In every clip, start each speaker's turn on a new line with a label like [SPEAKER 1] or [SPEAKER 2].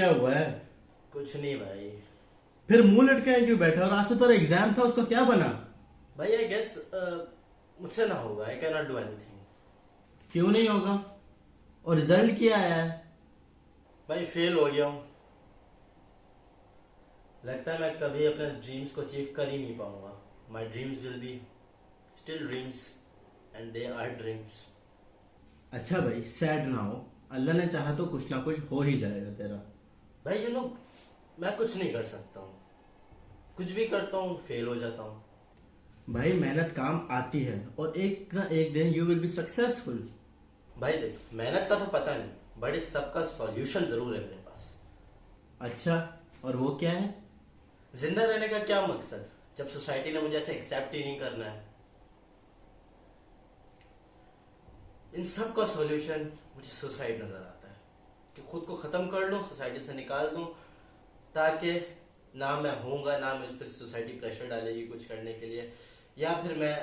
[SPEAKER 1] क्या हुआ है?
[SPEAKER 2] कुछ नहीं भाई।
[SPEAKER 1] फिर मुंह लटके क्यों बैठा? और आज तो तेरा एग्जाम था, उसका क्या बना?
[SPEAKER 2] भाई आई गेस मुझसे ना होगा। I can not do anything.
[SPEAKER 1] क्यों नहीं होगा? और रिजल्ट क्या आया है?
[SPEAKER 2] भाई फेल हो गया हूँ। लगता है मैं कभी अपने ड्रीम्स को अचीव कर ही नहीं पाऊंगा। My dreams will be still dreams and they are dreams.
[SPEAKER 1] अच्छा भाई, सैड ना हो। अल्लाह ने चाहा तो कुछ ना कुछ हो ही जाएगा तेरा।
[SPEAKER 2] भाई यू नो मैं कुछ नहीं कर सकता हूँ। कुछ भी करता हूँ फेल हो जाता हूँ।
[SPEAKER 1] भाई मेहनत काम आती है और एक ना एक दिन यू विल बी सक्सेसफुल।
[SPEAKER 2] भाई देख, मेहनत का तो पता नहीं बट इस सब का सॉल्यूशन जरूर है मेरे पास।
[SPEAKER 1] अच्छा, और वो क्या है?
[SPEAKER 2] जिंदा रहने का क्या मकसद जब सोसाइटी ने मुझे ऐसे एक्सेप्ट ही नहीं करना है। इन सब का सॉल्यूशन मुझे सुसाइड नजर आता है कि खुद को खत्म कर लूं, सोसाइटी से निकाल दूं, ताकि ना मैं होऊंगा ना मुझ पर सोसाइटी प्रेशर डालेगी कुछ करने के लिए, या फिर मैं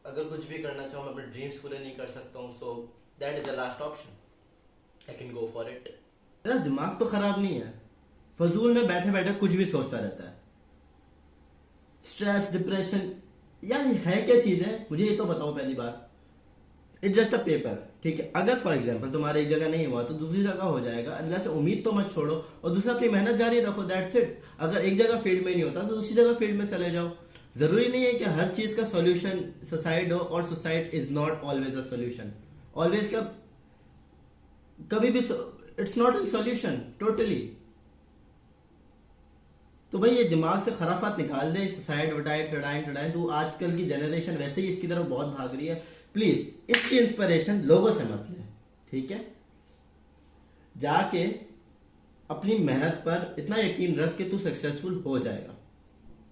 [SPEAKER 2] अगर कुछ भी करना चाहूँ मैं अपने ड्रीम्स पूरे नहीं कर सकता हूँ। So that is the last option. I can go for it.
[SPEAKER 1] तेरा दिमाग तो खराब नहीं है? फजूल में बैठे बैठे कुछ भी सोचता रहता है। स्ट्रेस, डिप्रेशन, यार ये है क्या चीज है? मुझे ये तो बताओ पहली बात। इट्स जस्ट अ पेपर, ठीक है? अगर फॉर एग्जाम्पल तुम्हारे एक जगह नहीं हुआ तो दूसरी जगह हो जाएगा। अल्लाह से उम्मीद तो मत छोड़ो और दूसरा अपनी मेहनत जारी रखो, दैट्स इट। अगर एक जगह फील्ड में नहीं होता तो दूसरी जगह फील्ड में चले जाओ। जरूरी नहीं है कि हर चीज का सॉल्यूशन सुसाइड हो, और suicide is not always a solution. Always का कभी भी it's not a solution totally. तो भाई ये दिमाग से खराफात निकाल दे। सुसाइड वटाइड टड़ाएं टड़ाएं, तो आजकल की जनरेशन वैसे ही इसकी तरफ बहुत भाग रही है। प्लीज इसकी इंस्पिरेशन लोगों से मत ले, ठीक है? जाके अपनी मेहनत पर इतना यकीन रख के तू सक्सेसफुल हो जाएगा,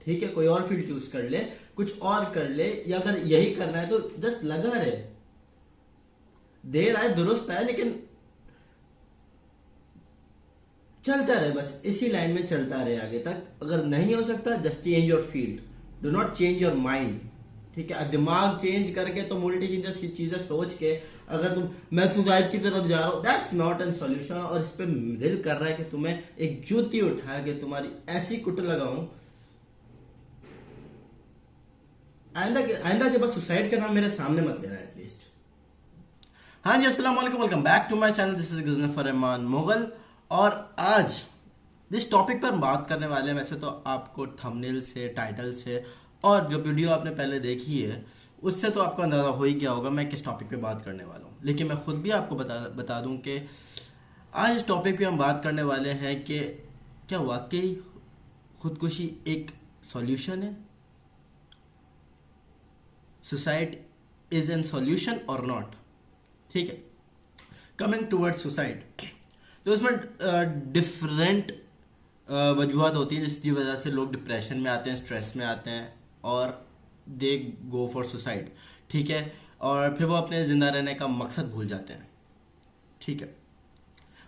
[SPEAKER 1] ठीक है? कोई और फील्ड चूज कर ले, कुछ और कर ले, या अगर यही करना है तो जस्ट लगा रहे। देर आए दुरुस्त आए, लेकिन चलता रहे, बस इसी लाइन में चलता रहे आगे तक। अगर नहीं हो सकता just change your field, do not change your mind, ठीक है? दिमाग चेंज करके तुम उल्टी सीधी चीजें सोच के अगर तुम मैं सुसाइड की तरफ जा रहा हूं, दैट्स नॉट एन सॉल्यूशन। और इस पे दिल कर रहा है कि तुम्हें एक जूती उठा के तुम्हारी ऐसी कुट लगाऊं, आइंदा के बाद सुसाइड का नाम मेरे सामने मत लेना एटलीस्ट। हाँ जी, अस्सलाम वालेकुम, welcome back to my channel. This is Ghazanfar Rahman Mughal. और आज जिस टॉपिक पर हम बात करने वाले हैं, वैसे तो आपको थंबनेल से, टाइटल से और जो वीडियो आपने पहले देखी है उससे तो आपको अंदाज़ा हो ही गया होगा मैं किस टॉपिक पे बात करने वाला हूँ। लेकिन मैं खुद भी आपको बता दूं कि आज इस टॉपिक पे हम बात करने वाले हैं कि क्या वाकई खुदकुशी एक सॉल्यूशन है? सुसाइड इज एन सॉल्यूशन और नॉट, ठीक है? कमिंग टूवर्ड सुसाइड, तो इसमें डिफरेंट वजूहत होती हैं जिसकी वजह से लोग डिप्रेशन में आते हैं, स्ट्रेस में आते हैं और दे गो फॉर सुसाइड, ठीक है? और फिर वो अपने ज़िंदा रहने का मकसद भूल जाते हैं, ठीक है?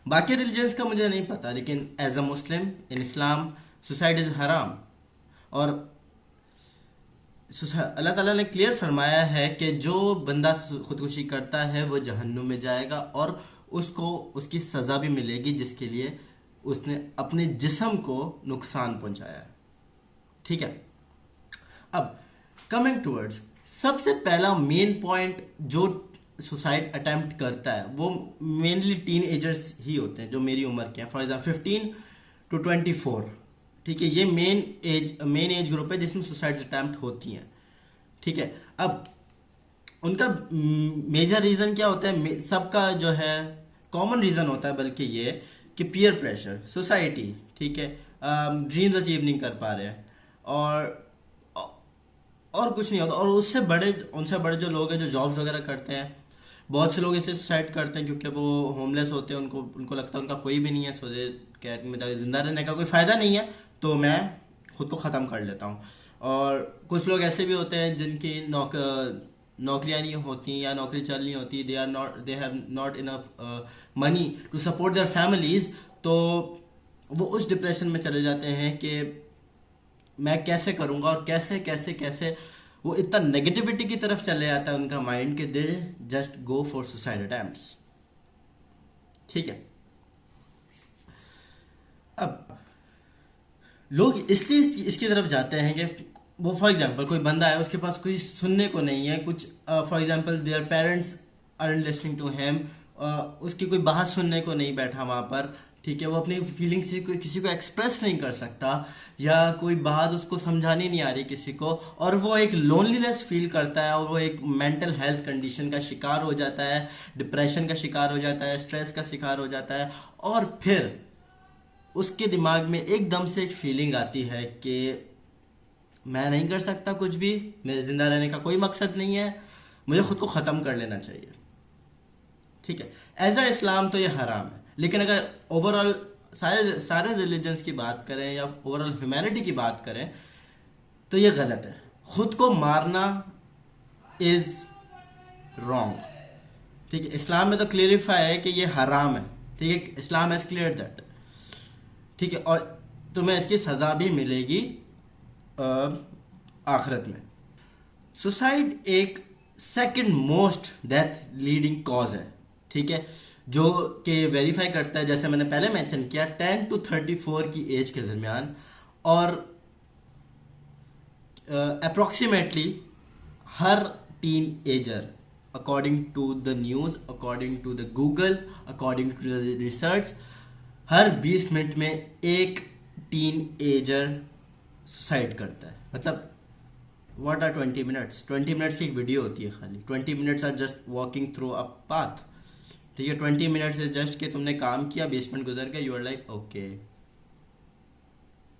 [SPEAKER 1] बाकी रिलीजन्स का मुझे नहीं पता, लेकिन as a Muslim in Islam suicide is haram. और अल्लाह ताला ने क्लियर फरमाया है कि जो बंदा खुदकुशी करता है वो जहन्नुम में जाएगा और उसको उसकी सज़ा भी मिलेगी जिसके लिए उसने अपने जिस्म को नुकसान पहुंचाया है, ठीक है? अब कमिंग टूवर्ड्स, सबसे पहला मेन पॉइंट, जो सुसाइड अटेम्प्ट करता है वो मेनली टीन एजर्स ही होते हैं जो मेरी उम्र के हैं, फॉर एग्जाम्पल 15 to 24, ठीक है? ये मेन एज ग्रुप है जिसमें सुसाइड अटेम्प्ट होती हैं, ठीक है? अब उनका मेजर रीज़न क्या होता है? सबका जो है कॉमन रीज़न होता है बल्कि ये कि पीयर प्रेशर, सोसाइटी, ठीक है? ड्रीम्स अचीव नहीं कर पा रहे हैं और कुछ नहीं होता। और उनसे बड़े जो लोग हैं जो जॉब्स वगैरह करते हैं, बहुत से लोग इसे सुसाइड करते हैं क्योंकि वो होमलेस होते हैं। उनको लगता है उनका कोई भी नहीं है, सो दे कैट मेरा जिंदा रहने का कोई फ़ायदा नहीं है, तो मैं खुद को ख़त्म कर लेता हूँ। और कुछ लोग ऐसे भी होते हैं जिनकी नौकरियां नहीं होती या नौकरी चल नहीं होती, they have not enough money to support their families, तो वो उस डिप्रेशन में चले जाते हैं कि मैं कैसे करूँगा और कैसे कैसे कैसे वो इतना नेगेटिविटी की तरफ चले जाता है उनका माइंड के they just go for suicide attempts, ठीक है? अब लोग इसलिए इसकी तरफ जाते हैं कि वो फॉर एग्जांपल कोई बंदा है, उसके पास कोई सुनने को नहीं है कुछ, for example their parents are listening to him, उसकी कोई बात सुनने को नहीं बैठा वहाँ पर, ठीक है, वो अपनी फीलिंग्स किसी को एक्सप्रेस नहीं कर सकता, या कोई बात उसको समझानी नहीं आ रही किसी को, और वो एक लोनलीनेस फील करता है, और वो एक मेंटल हेल्थ कंडीशन का शिकार हो जाता है, डिप्रेशन का शिकार हो जाता है, स्ट्रेस का शिकार हो जाता है, और फिर उसके दिमाग में एकदम से एक फीलिंग आती है कि मैं नहीं कर सकता कुछ भी, मेरे जिंदा रहने का कोई मकसद नहीं है, मुझे खुद को ख़त्म कर लेना चाहिए। ठीक है, एज अ इस्लाम तो ये हराम है, लेकिन अगर ओवरऑल सारे सारे रिलीजन्स की बात करें या ओवरऑल ह्यूमैनिटी की बात करें तो ये गलत है। खुद को मारना इज रॉन्ग। ठीक है, इस्लाम में तो क्लियरिफाई है कि ये हराम है। ठीक है, इस्लाम हैज क्लियर दैट। ठीक है, और तुम्हें इसकी सजा भी मिलेगी आखिरत में। सुसाइड एक second most death leading cause है। ठीक है, जो कि वेरीफाई करता है, जैसे मैंने पहले मेंशन किया, 10 to 34 की एज के दरमियान, और अप्रोक्सीमेटली हर teenager, according to the news, according to the Google, according to the research, हर 20 मिनट में एक टीन एजर सुसाइड करता है। मतलब व्हाट आर 20 मिनट्स? 20 मिनट्स की एक वीडियो होती है खाली, 20 minutes are just walking through a path. ठीक है, 20 मिनट्स इज जस्ट कि तुमने काम किया, 20 मिनट गुजर गए, यू आर लाइक ओके।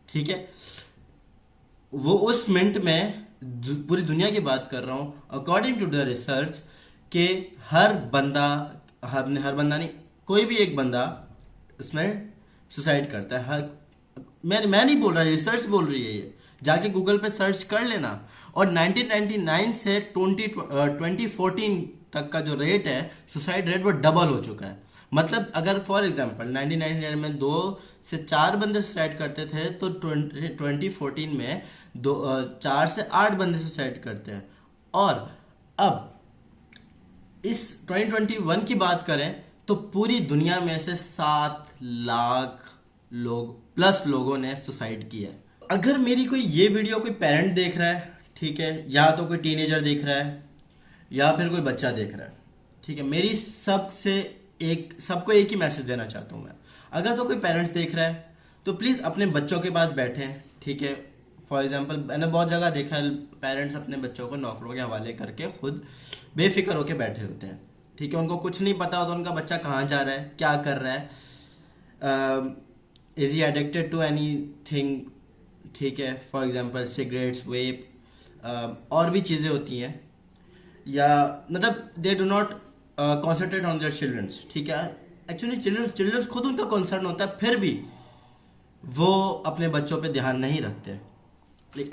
[SPEAKER 1] ठीक है, वो उस मिनट में पूरी दुनिया की बात कर रहा हूं, अकॉर्डिंग टू द रिसर्च, के हर बंदा, हर बंदा नहीं, कोई भी एक बंदा उसमें सुसाइड करता है। मैं नहीं बोल रहा, रिसर्च बोल रही है ये, जाके गूगल पे सर्च कर लेना। और 1999 से 2014 तक का जो रेट है, सुसाइड रेट, वो डबल हो चुका है। मतलब अगर फॉर एग्जांपल 1999 में 2 से 4 बंदे सुसाइड करते थे, तो 2014 में 4 से 8 बंदे सुसाइड करते हैं। और अब इस 2021 की बात करें तो पूरी दुनिया में से 7 लाख लोग प्लस लोगों ने सुसाइड किया है। अगर मेरी कोई ये वीडियो कोई पेरेंट देख रहा है, ठीक है, या तो कोई टीनेजर देख रहा है, या फिर कोई बच्चा देख रहा है, ठीक है, मेरी सबको एक ही मैसेज देना चाहता हूँ मैं। अगर तो कोई पेरेंट्स देख रहा है तो प्लीज़ अपने बच्चों के पास बैठें। ठीक है, फॉर एग्जांपल मैंने बहुत जगह देखा है, पेरेंट्स अपने बच्चों को नौकरों के हवाले करके खुद बेफिक्र होकर बैठे होते हैं। ठीक है, उनको कुछ नहीं पता होता उनका बच्चा कहाँ जा रहा है, क्या कर रहा है, is he addicted to anything. ठीक है, फॉर एग्जांपल सिगरेट्स, वेप, और भी चीज़ें होती हैं, या मतलब they do not concentrate on their childrens. ठीक है, एक्चुअली चिल्ड्रंस खुद उनका कंसर्न होता है, फिर भी वो अपने बच्चों पे ध्यान नहीं रखते।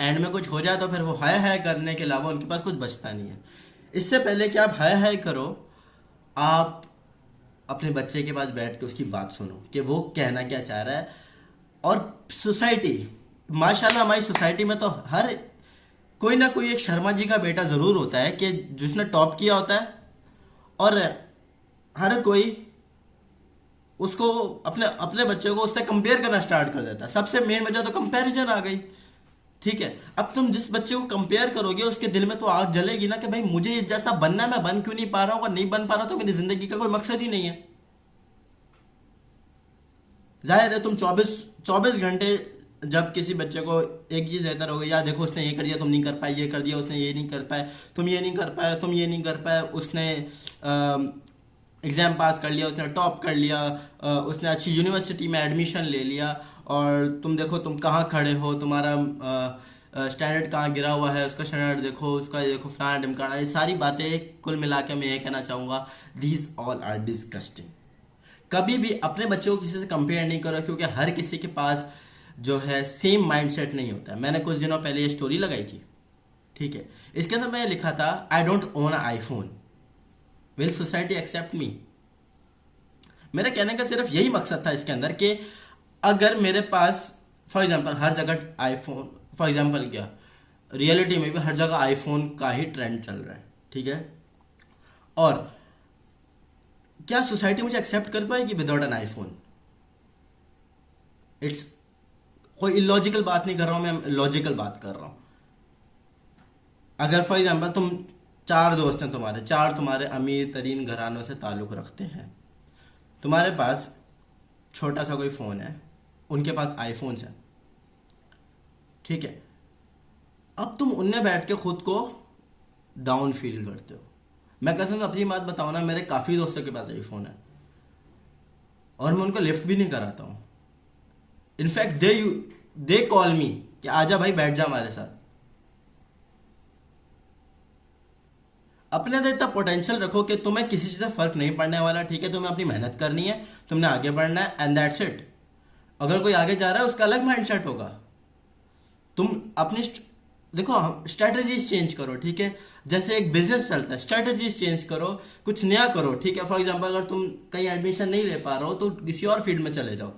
[SPEAKER 1] एंड में कुछ हो जाए तो फिर वो हाय हाय करने के अलावा उनके पास कुछ बचता नहीं है। इससे पहले कि आप हाय हाय करो, आप अपने बच्चे के पास बैठ के उसकी बात सुनो कि वो कहना क्या चाह रहा है। और सोसाइटी, माशाल्लाह हमारी सोसाइटी में तो हर कोई ना कोई एक शर्मा जी का बेटा जरूर होता है कि जिसने टॉप किया होता है, और हर कोई उसको अपने अपने बच्चे को उससे कंपेयर करना स्टार्ट कर देता है। सबसे मेन वजह तो कंपैरिजन आ गई। ठीक है, अब तुम जिस बच्चे को कंपेयर करोगे उसके दिल में तो आग जलेगी ना कि भाई मुझे जैसा बनना है, मैं बन क्यों नहीं पा रहा हूँ, अगर नहीं बन पा रहा तो मेरी जिंदगी का कोई मकसद ही नहीं है। जाहिर है तुम 24 घंटे जब किसी बच्चे को एक चीज देता रहोगे, यार देखो उसने ये कर दिया, तुम नहीं कर पाए, ये कर दिया उसने, ये नहीं कर पाए, तुम ये नहीं कर पाए, तुम ये नहीं कर पाए, उसने एग्जाम पास कर लिया, उसने टॉप कर लिया, उसने अच्छी यूनिवर्सिटी में एडमिशन ले लिया, और तुम देखो तुम कहाँ खड़े हो, तुम्हारा स्टैंडर्ड कहाँ गिरा हुआ है, उसका स्टैंडर्ड देखो, उसका देखो, फलाना ढिमकाना, ये सारी बातें कुल मिला के मैं ये कहना चाहूँगा, दीज ऑल आर डिस्गस्टिंग। कभी भी अपने बच्चों को किसी से कंपेयर नहीं करो, क्योंकि हर किसी के पास जो है सेम माइंडसेट नहीं होता है। मैंने कुछ दिनों पहले ये स्टोरी लगाई थी। ठीक है, इसके अंदर मैं लिखा था, I don't own a iPhone, will society accept me. मेरे कहने का सिर्फ यही मकसद था इसके अंदर कि अगर मेरे पास फॉर एग्जांपल हर जगह आईफोन, फॉर एग्जांपल क्या, रियलिटी में भी हर जगह आईफोन का ही ट्रेंड चल रहा है। ठीक है, और क्या सोसाइटी मुझे एक्सेप्ट कर पाएगी विदाउट एन आईफोन? इट्स कोई इलॉजिकल बात नहीं कर रहा हूं मैं, लॉजिकल बात कर रहा हूं। अगर फॉर एग्जाम्पल तुम चार दोस्त हैं, तुम्हारे चार तुम्हारे अमीर तरीन घरानों से ताल्लुक रखते हैं, तुम्हारे पास छोटा सा कोई फोन है, उनके पास आईफोन्स हैं, ठीक है। अब तुम उनमें बैठ के खुद को डाउन फील करते हो। मैं कसम से अपनी बात बताऊं ना, मेरे काफी दोस्तों के पास आईफोन है और मैं उनको लिफ्ट भी नहीं कराता हूं। इनफैक्ट दे कॉल मी कि आजा भाई बैठ जा हमारे साथ। अपने अंदर इतना पोटेंशियल रखो कि तुम्हें किसी चीज से फर्क नहीं पड़ने वाला, ठीक है। तुम्हें अपनी मेहनत करनी है, तुमने आगे बढ़ना है, एंड दैट्स इट। अगर कोई आगे जा रहा है उसका अलग माइंडसेट होगा। तुम अपनी देखो, स्ट्रेटजीज चेंज करो, ठीक है। जैसे एक बिजनेस चलता है, स्ट्रेटजीज चेंज करो, कुछ नया करो, ठीक है। फॉर एग्जांपल अगर तुम कहीं एडमिशन नहीं ले पा रहे हो तो किसी और फील्ड में चले जाओ,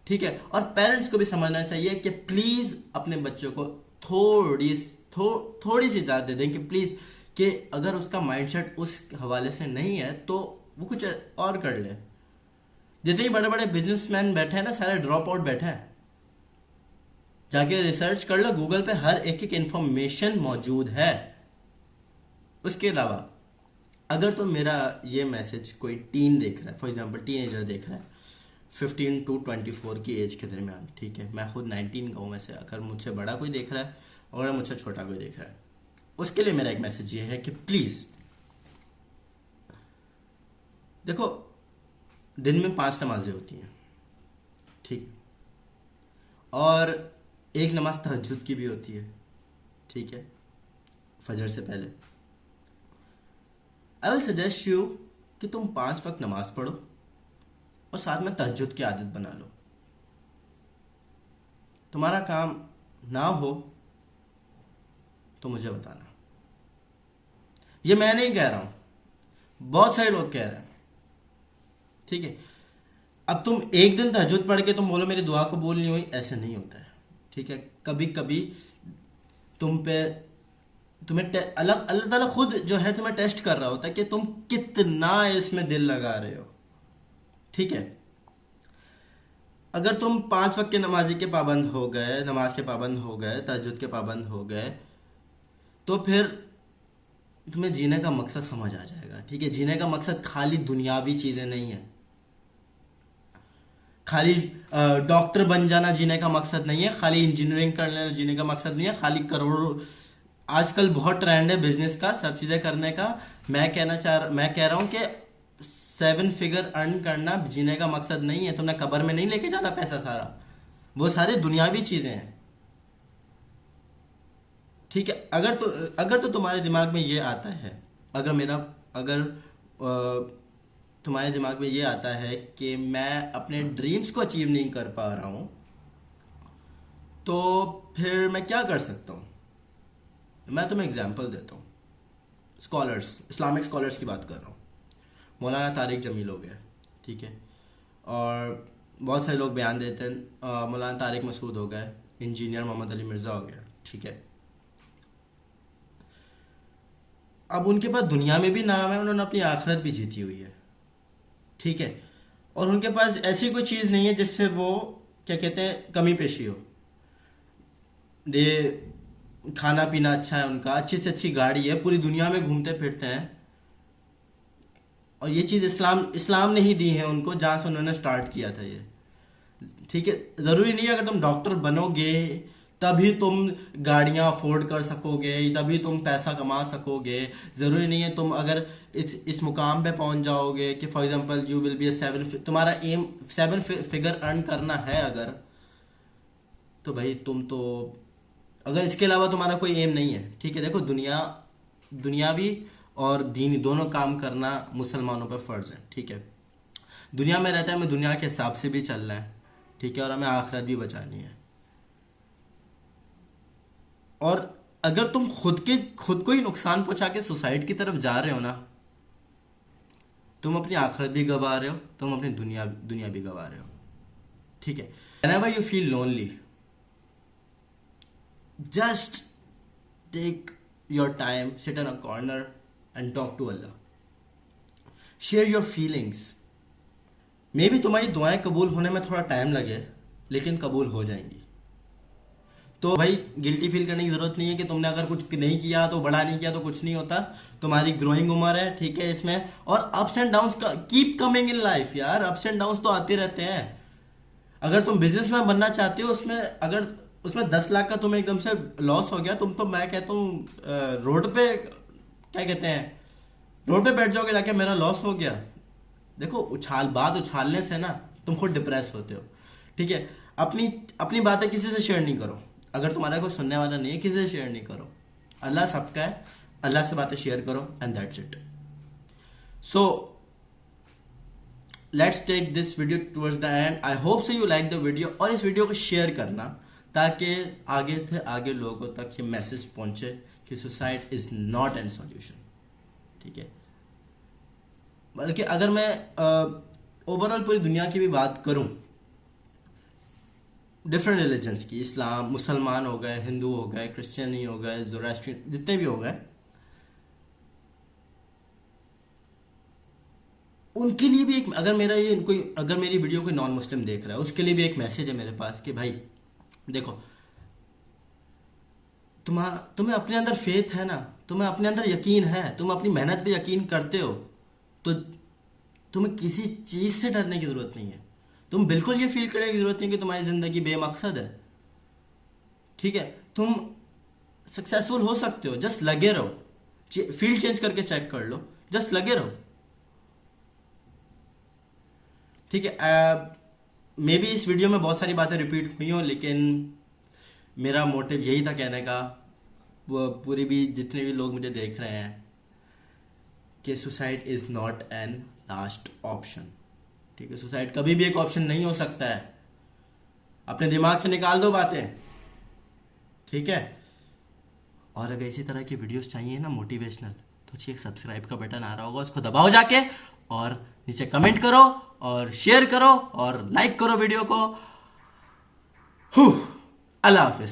[SPEAKER 1] ठीक है। और पेरेंट्स को भी समझना चाहिए कि प्लीज अपने बच्चों को थोड़ी सी इजाजत दे दें कि प्लीज, कि अगर उसका माइंडसेट उस हवाले से नहीं है तो वो कुछ और कर ले। जितने बड़े बड़े बिजनेसमैन बैठे हैं ना, सारे ड्रॉप आउट बैठे हैं। जाके रिसर्च कर लो, गूगल पे हर एक इंफॉर्मेशन मौजूद है। उसके अलावा अगर तो मेरा ये मैसेज कोई टीन देख रहा है, फॉर एग्जांपल टीनेजर देख रहा है 15 to 24 की एज के दरमियान, ठीक है। मैं खुद 19 का हूँ में से। अगर मुझसे बड़ा कोई देख रहा है और मुझसे छोटा कोई देख रहा है, उसके लिए मेरा एक मैसेज ये है कि प्लीज देखो, दिन में 5 नमाजें होती हैं, ठीक है। और एक नमाज तहज्जुद की भी होती है, ठीक है, फजर से पहले। आई विल सजेस्ट यू कि तुम 5 वक्त नमाज पढ़ो और साथ में तहज्जुद की आदत बना लो। तुम्हारा काम ना हो तो मुझे बताना। ये मैं नहीं कह रहा हूं, बहुत सारे लोग कह रहे हैं, ठीक है। अब तुम एक दिन तहज्जुद पढ़ के तुम बोलो मेरी दुआ कबूल नहीं हुई, ऐसे नहीं होता है, ठीक है। कभी कभी तुम्हें अल्लाह ताला खुद जो है तुम्हें टेस्ट कर रहा होता है कि तुम कितना इसमें दिल लगा रहे हो, ठीक है। अगर तुम 5 वक्त के नमाजी के पाबंद हो गए, नमाज के पाबंद हो गए, तहज्जुद के पाबंद हो गए, तो फिर तुम्हें जीने का मकसद समझ आ जाएगा, ठीक है। जीने का मकसद खाली दुनियावी चीजें नहीं है, खाली डॉक्टर बन जाना जीने का मकसद नहीं है, खाली इंजीनियरिंग करना जीने का मकसद नहीं है, खाली करोड़ों। आजकल बहुत ट्रेंड है बिजनेस का, सब चीजें करने का। मैं कह रहा हूं कि 7 फिगर अर्न करना जीने का मकसद नहीं है। तुम्हें कब्र में नहीं लेके जाना पैसा सारा, वो सारे दुनियावी चीजें हैं, ठीक है। अगर तो तुम्हारे दिमाग में ये आता है, अगर तुम्हारे दिमाग में ये आता है कि मैं अपने ड्रीम्स को अचीव नहीं कर पा रहा हूं, तो फिर मैं क्या कर सकता हूं। मैं तुम्हें एग्जांपल देता हूं। स्कॉलर्स, इस्लामिक स्कॉलर्स की बात कर रहा हूं। मौलाना तारिक जमील हो गया, ठीक है। और बहुत सारे लोग बयान देते हैं, मौलाना तारिक मसूद हो गए, इंजीनियर मोहम्मद अली मिर्जा हो गया, ठीक है। अब उनके पास दुनिया में भी नाम है, उन्होंने अपनी आखिरत भी जीती हुई है, ठीक है। और उनके पास ऐसी कोई चीज नहीं है जिससे वो क्या कहते हैं कमी पेशी हो। दे खाना पीना अच्छा है उनका, अच्छी से अच्छी गाड़ी है, पूरी दुनिया में घूमते फिरते हैं। और ये चीज इस्लाम ने ही दी है उनको, जहां से उन्होंने स्टार्ट किया था ये, ठीक है। जरूरी नहीं है अगर तुम डॉक्टर बनोगे तभी तुम गाड़ियां अफोर्ड कर सकोगे, तभी तुम पैसा कमा सकोगे। जरूरी नहीं है तुम अगर इस मुकाम पे पहुंच जाओगे कि for example you will be तुम्हारा एम 7 फिगर अर्न करना है अगर, तो भाई तुम तो, अगर इसके अलावा तुम्हारा कोई एम नहीं है, ठीक है। देखो, दुनियावी और दीनी दोनों काम करना मुसलमानों पर फर्ज है, ठीक है। दुनिया में रहता है, हमें दुनिया के हिसाब से भी चलना है, ठीक है। और हमें आखिरत भी बचानी है। और अगर तुम खुद को ही नुकसान पहुंचा के सुसाइड की तरफ जा रहे हो ना, तुम अपनी आखिरत भी गवा रहे हो, तुम अपनी दुनिया भी गवा रहे हो, ठीक है। Whenever you feel lonely, just take your time, sit in a corner and talk to Allah. Share your feelings. May be तुम्हारी दुआएं कबूल होने में थोड़ा टाइम लगे, लेकिन कबूल हो जाएंगी। तो भाई गिल्टी फील करने की जरूरत नहीं है कि तुमने अगर कुछ नहीं किया तो बड़ा नहीं किया तो कुछ नहीं होता। तुम्हारी ग्रोइंग उम्र है, ठीक है, इसमें और ups and downs keep coming in life यार, अप्स एंड डाउन्स तो आते रहते हैं। अगर तुम बिजनेसमैन बनना चाहते हो, उसमें अगर उसमें 10 लाख का तुम्हें एकदम से लॉस हो गया, तुम तो मैं कहता हूँ रोड पे क्या कहते हैं, रोड पे बैठ जाओगे जाके, मेरा लॉस हो गया। देखो बात उछालने से ना तुम खुद डिप्रेस होते हो, ठीक है। अपनी अपनी बातें किसी से शेयर नहीं करो, अगर तुम्हारा कोई सुनने वाला नहीं है किसी से शेयर नहीं करो। अल्लाह सबका है, अल्लाह से बातें शेयर करो and that's it. So let's take this video towards the end. I hope so you like the video, और इस वीडियो को शेयर करना ताकि आगे से आगे लोगों तक ये मैसेज पहुंचे कि suicide is not an solution, ठीक है। बल्कि अगर मैं ओवरऑल पूरी दुनिया की भी बात करूं, डिफरेंट रिलीजन्स की, इस्लाम, मुसलमान हो गए, हिंदू हो गए, क्रिश्चियनी हो गए, ज़ोरास्ट्रियन, जितने भी हो गए, उनके लिए भी एक, अगर मेरी वीडियो कोई नॉन मुस्लिम देख रहा है उसके लिए भी एक मैसेज है मेरे पास कि भाई देखो, तुम्हें अपने अंदर फेथ है ना, तुम्हें अपने अंदर यकीन है, तुम अपनी मेहनत पे यकीन करते हो, तो तुम्हें किसी चीज से डरने की जरूरत नहीं है। तुम बिल्कुल ये फील करने की जरूरत नहीं कि तुम्हारी जिंदगी बेमकसद है, ठीक है। तुम सक्सेसफुल हो सकते हो, जस्ट लगे रहो, फील्ड चेंज करके चेक कर लो, जस्ट लगे रहो, ठीक है। मे बी इस वीडियो में बहुत सारी बातें रिपीट हुई हो, लेकिन मेरा मोटिव यही था कहने का, वो पूरी भी जितने भी लोग मुझे देख रहे हैं, कि suicide is not an last option, ठीक है। सुसाइड कभी भी एक ऑप्शन नहीं हो सकता है, अपने दिमाग से निकाल दो बातें, ठीक है। और अगर इसी तरह की वीडियोस चाहिए ना मोटिवेशनल, तो एक सब्सक्राइब का बटन आ रहा होगा, उसको दबाओ जाके, और नीचे कमेंट करो और शेयर करो और लाइक करो वीडियो को। अल्लाह हाफिज।